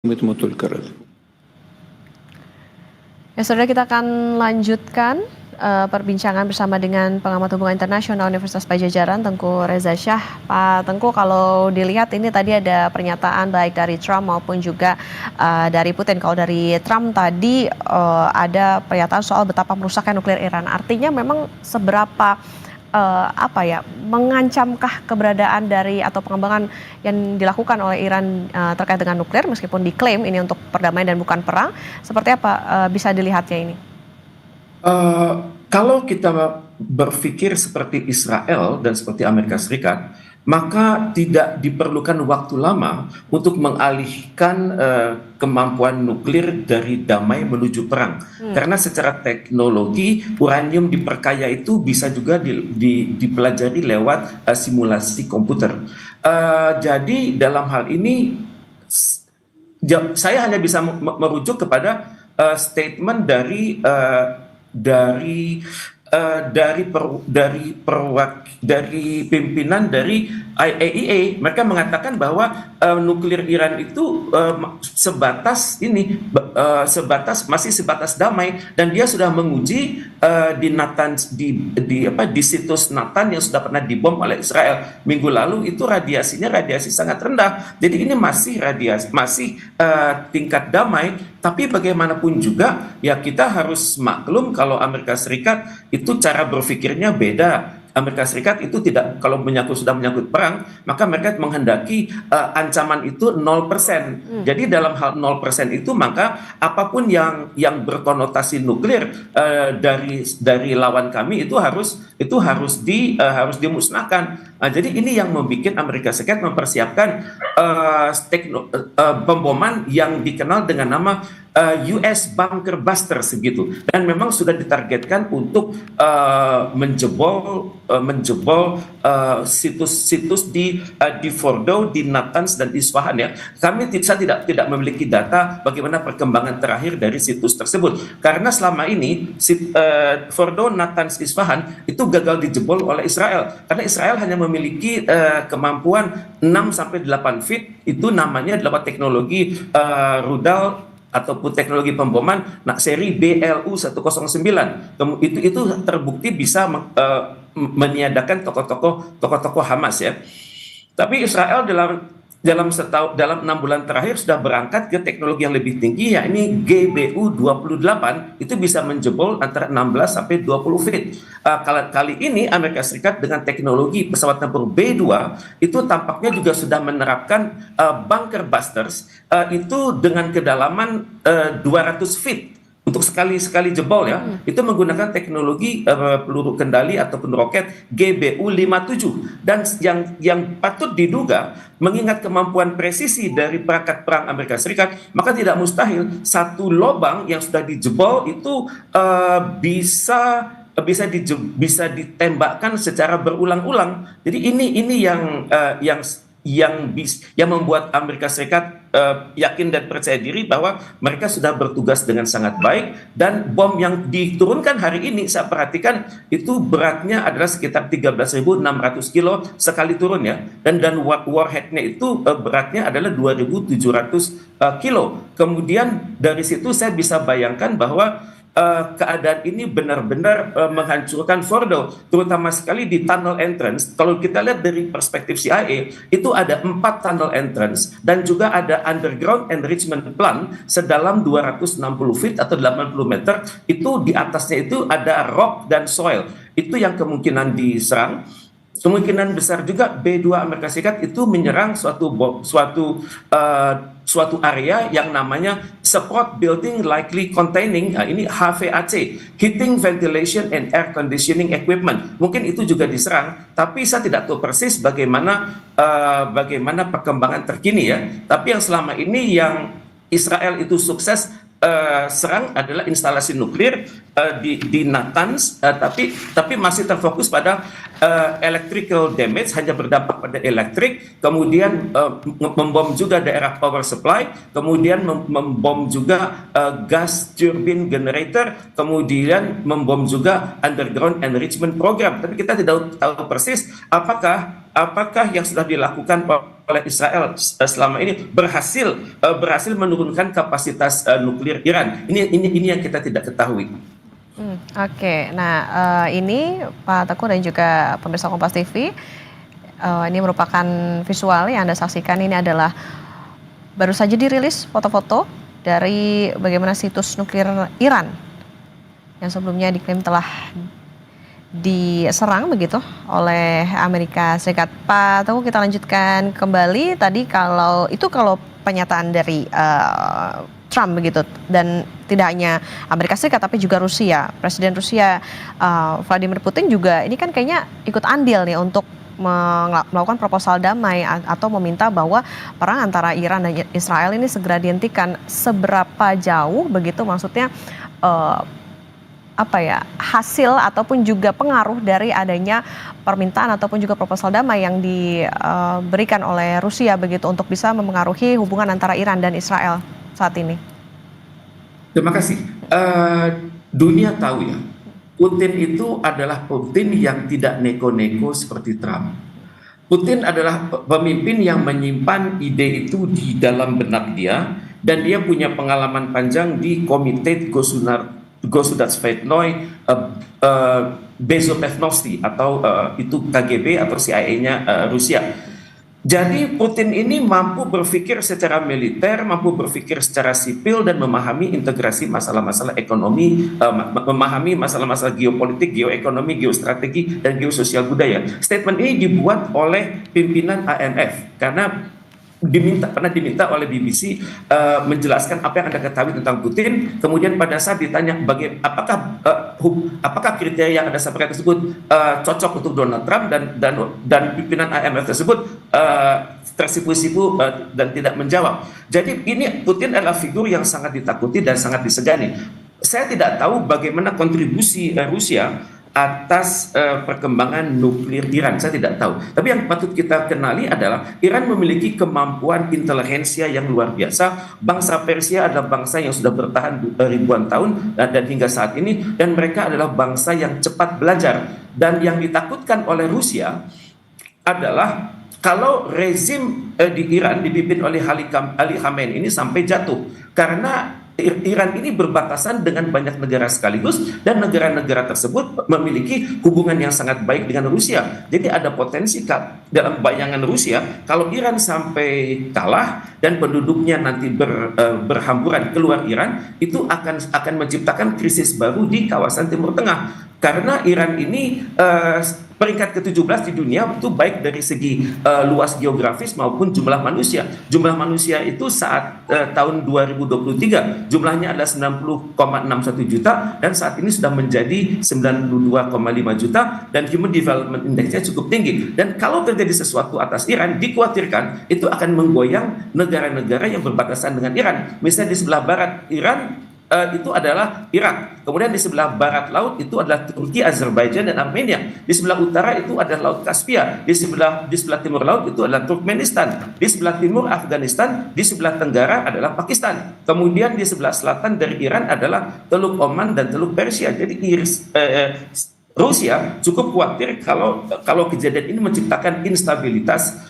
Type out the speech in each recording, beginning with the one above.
مثل الكرز. Ya, saudara, kita akan lanjutkan perbincangan bersama dengan pengamat hubungan internasional Universitas Padjadjaran, Tengku Reza Shah. Pak Tengku, kalau dilihat ini tadi ada pernyataan baik dari Trump maupun juga dari Putin. Kalau dari Trump tadi ada pernyataan soal betapa merusaknya nuklir Iran. Artinya memang seberapa mengancamkah keberadaan dari atau pengembangan yang dilakukan oleh Iran terkait dengan nuklir, meskipun diklaim ini untuk perdamaian dan bukan perang. Seperti apa bisa dilihatnya ini? Kalau kita berpikir seperti Israel dan seperti Amerika Serikat, maka tidak diperlukan waktu lama untuk mengalihkan kemampuan nuklir dari damai menuju perang. Karena secara teknologi uranium diperkaya itu bisa juga dipelajari lewat simulasi komputer. Jadi dalam hal ini saya hanya bisa merujuk kepada statement dari pimpinan dari IAEA. Mereka mengatakan bahwa nuklir Iran itu masih sebatas damai, dan dia sudah menguji di situs Natanz yang sudah pernah dibom oleh Israel minggu lalu. Itu radiasi sangat rendah. Jadi ini masih tingkat damai. Tapi bagaimanapun juga ya kita harus maklum kalau Amerika Serikat itu cara berpikirnya beda. Amerika Serikat itu tidak, kalau sudah menyangkut perang, maka mereka menghendaki ancaman itu 0%. Jadi dalam hal 0% itu, maka apapun yang berkonotasi nuklir dari lawan kami itu harus dimusnahkan. Jadi ini yang membuat Amerika Serikat mempersiapkan pemboman yang dikenal dengan nama US Bunker Buster segitu, dan memang sudah ditargetkan untuk menjebol situs-situs di Fordow, di Natanz dan Isfahan ya. Saya tidak memiliki data bagaimana perkembangan terakhir dari situs tersebut, karena selama ini Fordow, Natanz, Isfahan itu gagal dijebol oleh Israel, karena Israel hanya memiliki kemampuan 6-8 feet. Itu namanya adalah teknologi rudal ataupun teknologi pemboman seri BLU-109. Itu terbukti bisa meniadakan tokoh-tokoh Hamas ya. Tapi Israel dalam 6 bulan terakhir sudah berangkat ke teknologi yang lebih tinggi, yakni GBU-28. Itu bisa menjebol antara 16-20 feet. Kali ini Amerika Serikat dengan teknologi pesawat tempur B-2 itu tampaknya juga sudah menerapkan bunker busters itu dengan kedalaman 200 feet. Untuk sekali jebol ya, itu menggunakan teknologi peluru kendali ataupun roket GBU-57. Dan yang patut diduga, mengingat kemampuan presisi dari perangkat perang Amerika Serikat, maka tidak mustahil satu lubang yang sudah dijebol itu bisa ditembakkan secara berulang-ulang. Jadi ini yang membuat Amerika Serikat yakin dan percaya diri bahwa mereka sudah bertugas dengan sangat baik. Dan bom yang diturunkan hari ini, saya perhatikan itu beratnya adalah sekitar 13.600 kilo sekali turun ya, dan warheadnya itu beratnya adalah 2.700 kilo. Kemudian dari situ saya bisa bayangkan bahwa keadaan ini benar-benar menghancurkan Fordow, terutama sekali di tunnel entrance. Kalau kita lihat dari perspektif CIA, itu ada 4 tunnel entrance dan juga ada underground enrichment plant sedalam 260 feet atau 80 meter. Itu di atasnya itu ada rock dan soil. Itu yang kemungkinan diserang. Kemungkinan besar juga B-2 Amerika Serikat itu menyerang suatu area yang namanya Support Building Likely Containing, ini HVAC, Heating, Ventilation and Air Conditioning Equipment. Mungkin itu juga diserang, tapi saya tidak tahu persis bagaimana perkembangan terkini ya. Tapi yang selama ini yang Israel itu sukses serang adalah instalasi nuklir di Natanz, tapi masih terfokus pada electrical damage, hanya berdampak pada elektrik. Kemudian membom juga daerah power supply, kemudian membom juga gas turbine generator, kemudian membom juga underground enrichment program. Tapi kita tidak tahu persis apakah yang sudah dilakukan oleh Israel selama ini berhasil menurunkan kapasitas nuklir Iran. Ini yang kita tidak ketahui. Oke, nah ini Pak Teguh dan juga pemirsa Kompas TV, ini merupakan visual yang Anda saksikan. Ini adalah baru saja dirilis foto-foto dari bagaimana situs nuklir Iran yang sebelumnya diklaim telah diserang begitu oleh Amerika Serikat. Pak Teguh, kita lanjutkan kembali tadi kalau pernyataan dari Trump begitu, dan tidak hanya Amerika Serikat tapi juga Rusia. Presiden Rusia Vladimir Putin juga ini kan kayaknya ikut andil nih untuk melakukan proposal damai atau meminta bahwa perang antara Iran dan Israel ini segera dihentikan. Seberapa jauh begitu maksudnya hasil ataupun juga pengaruh dari adanya permintaan ataupun juga proposal damai yang diberikan oleh Rusia begitu untuk bisa memengaruhi hubungan antara Iran dan Israel saat ini? Terima kasih. Dunia tahu ya, Putin itu adalah Putin yang tidak neko-neko seperti Trump. Putin adalah pemimpin yang menyimpan ide itu di dalam benak dia, dan dia punya pengalaman panjang di Komite Gosudarstvennoy Bezopevnosti atau itu KGB atau CIA-nya Rusia. Jadi Putin ini mampu berpikir secara militer, mampu berpikir secara sipil, dan memahami integrasi masalah-masalah ekonomi, memahami masalah-masalah geopolitik, geoekonomi, geostrategi, dan geososial budaya. Statement ini dibuat oleh pimpinan IMF karena pernah diminta oleh BBC menjelaskan apa yang Anda ketahui tentang Putin. Kemudian pada saat ditanya apakah kriteria yang Anda sampaikan tersebut cocok untuk Donald Trump, dan pimpinan IMF tersebut tersipu-sipu dan tidak menjawab. Jadi ini Putin adalah figur yang sangat ditakuti dan sangat disegani. Saya tidak tahu bagaimana kontribusi Rusia atas perkembangan nuklir Iran, saya tidak tahu. Tapi yang patut kita kenali adalah Iran memiliki kemampuan intelijensia yang luar biasa. Bangsa Persia adalah bangsa yang sudah bertahan ribuan tahun dan hingga saat ini, dan mereka adalah bangsa yang cepat belajar. Dan yang ditakutkan oleh Rusia adalah kalau rezim di Iran dipimpin oleh Ali Khamenei ini sampai jatuh, karena Iran ini berbatasan dengan banyak negara sekaligus, dan negara-negara tersebut memiliki hubungan yang sangat baik dengan Rusia. Jadi ada potensi dalam bayangan Rusia kalau Iran sampai kalah dan penduduknya nanti berhamburan keluar Iran, itu akan menciptakan krisis baru di kawasan Timur Tengah. Karena Iran ini peringkat ke-17 di dunia, itu baik dari segi luas geografis maupun jumlah manusia. Jumlah manusia itu saat tahun 2023 jumlahnya adalah 90,61 juta, dan saat ini sudah menjadi 92,5 juta, dan Human Development Index-nya cukup tinggi. Dan kalau terjadi sesuatu atas Iran, dikhawatirkan itu akan menggoyang negara-negara yang berbatasan dengan Iran. Misalnya di sebelah barat Iran itu adalah Irak. Kemudian di sebelah barat laut itu adalah Turki, Azerbaijan, dan Armenia. Di sebelah utara itu adalah Laut Kaspia. Di sebelah timur laut itu adalah Turkmenistan. Di sebelah timur Afghanistan. Di sebelah tenggara adalah Pakistan. Kemudian di sebelah selatan dari Iran adalah Teluk Oman dan Teluk Persia. Jadi Rusia cukup khawatir kalau kejadian ini menciptakan instabilitas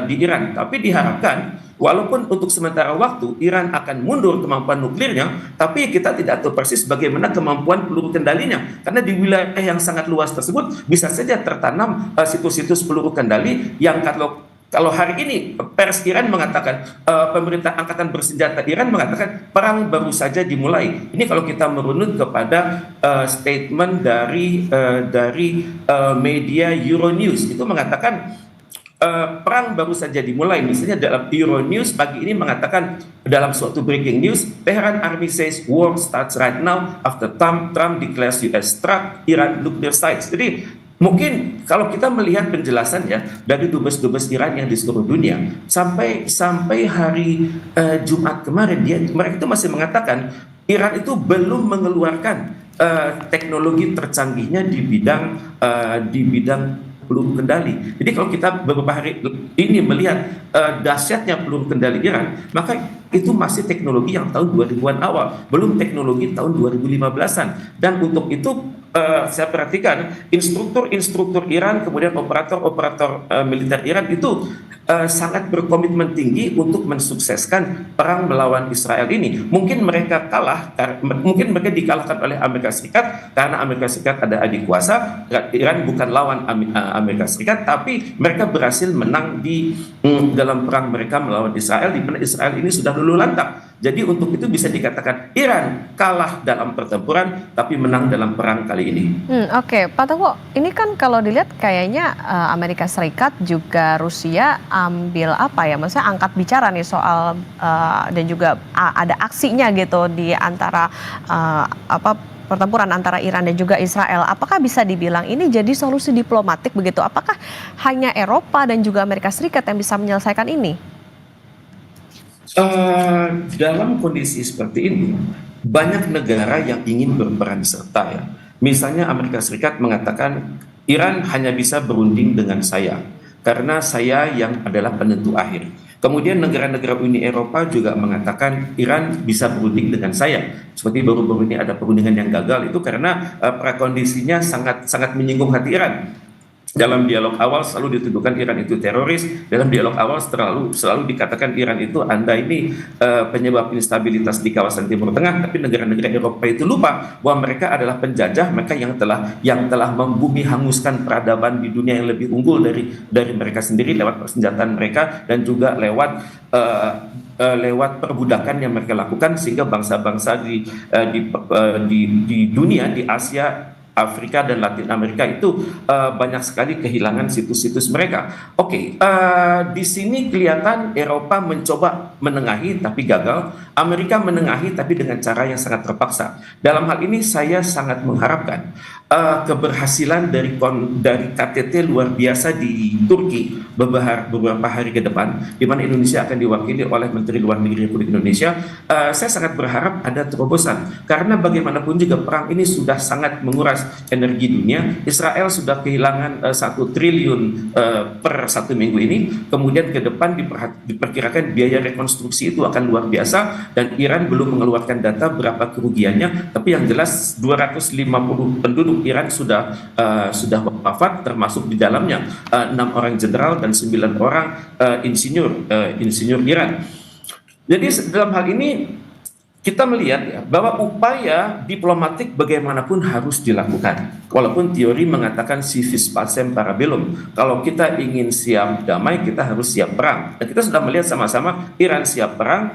di Iran. Tapi diharapkan walaupun untuk sementara waktu Iran akan mundur kemampuan nuklirnya, tapi kita tidak tahu persis bagaimana kemampuan peluru kendalinya. Karena di wilayah yang sangat luas tersebut bisa saja tertanam situs-situs peluru kendali yang kalau hari ini pers Iran mengatakan, pemerintah angkatan bersenjata Iran mengatakan perang baru saja dimulai. Ini kalau kita merunut kepada statement dari media Euronews, itu mengatakan perang baru saja dimulai. Misalnya dalam Euronews pagi ini mengatakan dalam suatu breaking news, Tehran Army says war starts right now after Trump declares US struck Iran nuclear sites. Jadi mungkin kalau kita melihat penjelasan ya dari dubes-dubes Iran yang di seluruh dunia sampai hari Jumat kemarin, mereka itu masih mengatakan Iran itu belum mengeluarkan teknologi tercanggihnya di bidang peluru kendali. Jadi kalau kita beberapa hari ini melihat dahsyatnya peluru kendali Iran, maka itu masih teknologi yang tahun 2000-an awal, belum teknologi tahun 2015-an. Dan untuk itu saya perhatikan instruktur Iran, kemudian operator militer Iran itu sangat berkomitmen tinggi untuk mensukseskan perang melawan Israel ini. Mungkin mereka mungkin mereka dikalahkan oleh Amerika Serikat karena Amerika Serikat ada adik kuasa. Iran bukan lawan Amerika Serikat, tapi mereka berhasil menang di dalam perang mereka melawan Israel, di mana Israel ini sudah luluh lantak. Jadi untuk itu bisa dikatakan Iran kalah dalam pertempuran tapi menang dalam perang kali ini. Oke, Pak Teguh, ini kan kalau dilihat kayaknya Amerika Serikat juga Rusia ambil apa ya, maksudnya angkat bicara nih soal dan juga ada aksinya gitu di antara pertempuran antara Iran dan juga Israel. Apakah bisa dibilang ini jadi solusi diplomatik begitu? Apakah hanya Eropa dan juga Amerika Serikat yang bisa menyelesaikan ini? Dalam kondisi seperti ini, banyak negara yang ingin berperan serta ya. Misalnya Amerika Serikat mengatakan Iran hanya bisa berunding dengan saya karena saya yang adalah penentu akhir. Kemudian negara-negara Uni Eropa juga mengatakan Iran bisa berunding dengan saya. Seperti baru-baru ini ada perundingan yang gagal itu karena prakondisinya sangat menyinggung hati Iran. Dalam dialog awal selalu dituduhkan Iran itu teroris. Dalam dialog awal selalu dikatakan Iran itu Anda ini penyebab instabilitas di kawasan Timur Tengah. Tapi negara-negara Eropa itu lupa bahwa mereka adalah penjajah, mereka yang telah membumi hanguskan peradaban di dunia yang lebih unggul dari mereka sendiri lewat persenjataan mereka dan juga lewat perbudakan yang mereka lakukan, sehingga bangsa-bangsa di dunia, di Asia, Afrika dan Latin Amerika itu banyak sekali kehilangan situs-situs mereka. Oke, di sini kelihatan Eropa mencoba menengahi tapi gagal. Amerika menengahi tapi dengan cara yang sangat terpaksa. Dalam hal ini saya sangat mengharapkan keberhasilan dari KTT luar biasa di Turki beberapa hari ke depan, di mana Indonesia akan diwakili oleh Menteri Luar Negeri Republik Indonesia. Saya sangat berharap ada terobosan, karena bagaimanapun juga perang ini sudah sangat menguras energi dunia. Israel sudah kehilangan 1 triliun per 1 minggu ini. Kemudian ke depan diperkirakan biaya rekonstruksi itu akan luar biasa, dan Iran belum mengeluarkan data berapa kerugiannya. Tapi yang jelas 250 penduduk Iran sudah wafat, termasuk di dalamnya 6 orang jenderal dan 9 orang insinyur Iran. Jadi dalam hal ini kita melihat ya, bahwa upaya diplomatik bagaimanapun harus dilakukan. Walaupun teori mengatakan si vis pacem para bellum. Kalau kita ingin siap damai, kita harus siap perang. Dan kita sudah melihat sama-sama Iran siap perang,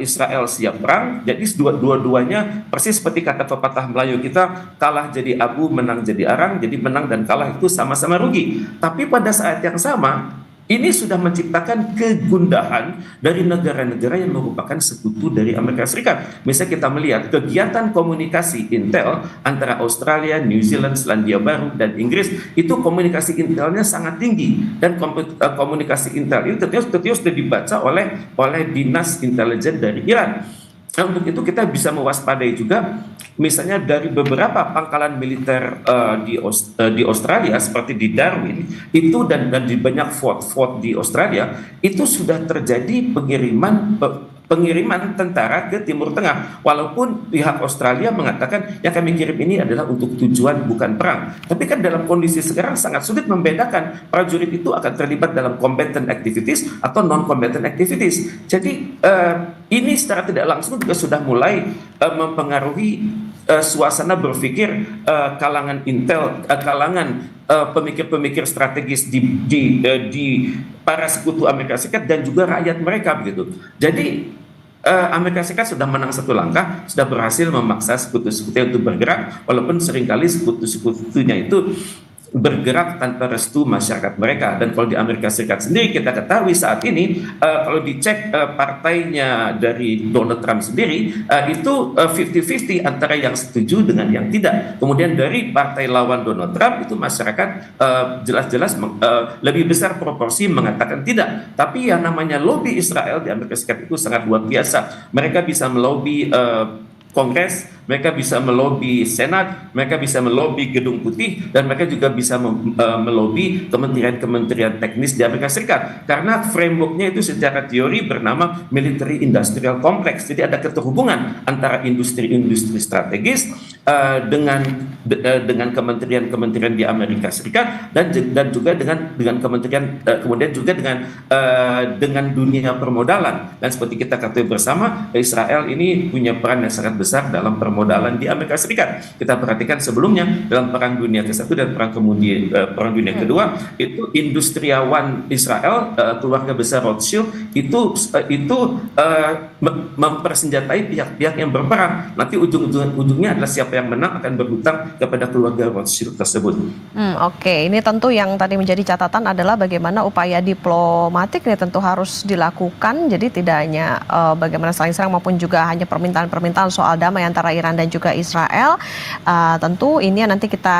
Israel siap perang. Jadi dua-duanya persis seperti kata pepatah Melayu kita, kalah jadi abu, menang jadi arang. Jadi menang dan kalah itu sama-sama rugi. Tapi pada saat yang sama, ini sudah menciptakan kegundahan dari negara-negara yang merupakan sekutu dari Amerika Serikat. Misalnya kita melihat kegiatan komunikasi intel antara Australia, New Zealand, Selandia Baru, dan Inggris, itu komunikasi intelnya sangat tinggi. Dan komunikasi intel ini tentunya sudah dibaca oleh dinas intelijen dari Iran. Nah, untuk itu kita bisa mewaspadai juga, misalnya dari beberapa pangkalan militer di Australia seperti di Darwin itu dan di banyak fort di Australia itu sudah terjadi pengiriman tentara ke Timur Tengah. Walaupun pihak Australia mengatakan yang kami kirim ini adalah untuk tujuan bukan perang. Tapi kan dalam kondisi sekarang sangat sulit membedakan prajurit itu akan terlibat dalam combatant activities atau non-combatant activities. Jadi ini secara tidak langsung juga sudah mulai mempengaruhi suasana berpikir kalangan intel, kalangan pemikir-pemikir strategis di para sekutu Amerika Serikat dan juga rakyat mereka begitu. Jadi Amerika Serikat sudah menang satu langkah, sudah berhasil memaksa sekutu-sekutunya untuk bergerak, walaupun seringkali sekutu-sekutunya itu bergerak tanpa restu masyarakat mereka. Dan kalau di Amerika Serikat sendiri kita ketahui saat ini kalau dicek partainya dari Donald Trump sendiri itu 50-50 antara yang setuju dengan yang tidak. Kemudian dari partai lawan Donald Trump itu masyarakat jelas-jelas lebih besar proporsi mengatakan tidak. Tapi yang namanya lobby Israel di Amerika Serikat itu sangat luar biasa. Mereka bisa melobi Kongres, mereka bisa melobi Senat, mereka bisa melobi Gedung Putih, dan mereka juga bisa melobi kementerian-kementerian teknis di Amerika Serikat. Karena frameworknya itu secara teori bernama military industrial complex. Jadi ada keterhubungan antara industri-industri strategis dengan kementerian-kementerian di Amerika Serikat, dan juga dengan kementerian kemudian juga dengan dunia permodalan. Dan seperti kita ketahui bersama, Israel ini punya peran yang sangat besar dalam permodalan di Amerika Serikat. Kita perhatikan sebelumnya dalam Perang Dunia ke-1 dan Perang Dunia Kedua, itu industriawan Israel, keluarga besar Rothschild itu mempersenjatai pihak-pihak yang berperang. Nanti ujungnya adalah siapa yang menang akan berhutang kepada keluarga Rothschild tersebut. Oke, ini tentu yang tadi menjadi catatan adalah bagaimana upaya diplomatik ini tentu harus dilakukan. Jadi tidak hanya bagaimana saling serang maupun juga hanya permintaan-permintaan soal damai antara Iran dan juga Israel. Tentu ini nanti kita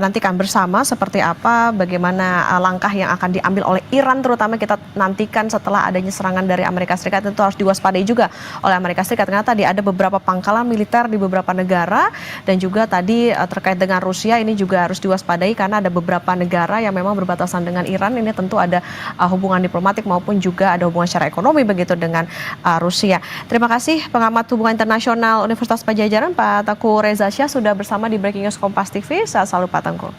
nantikan bersama seperti apa, bagaimana langkah yang akan diambil oleh Iran, terutama kita nantikan setelah adanya serangan dari Amerika Serikat. Tentu harus diwaspadai juga oleh Amerika Serikat karena tadi ada beberapa pangkalan militer di beberapa negara, dan juga tadi terkait dengan Rusia ini juga harus diwaspadai karena ada beberapa negara yang memang berbatasan dengan Iran. Ini tentu ada hubungan diplomatik maupun juga ada hubungan secara ekonomi begitu dengan Rusia. Terima kasih pengamat hubungan internasional Universitas Padjadjaran Pak Tengku Reza Shah sudah bersama di Breaking News Kompas TV. Sehat selalu Pak Tengku.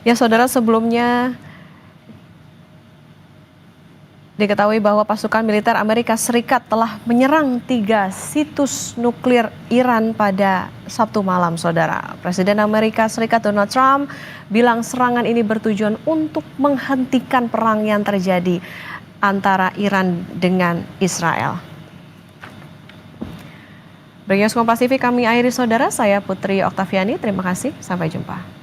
Ya saudara, sebelumnya diketahui bahwa pasukan militer Amerika Serikat telah menyerang 3 situs nuklir Iran pada Sabtu malam, saudara. Presiden Amerika Serikat Donald Trump bilang serangan ini bertujuan untuk menghentikan perang yang terjadi antara Iran dengan Israel. Breaking News Kompas TV kami akhiri, saudara. Saya Putri Oktaviani. Terima kasih. Sampai jumpa.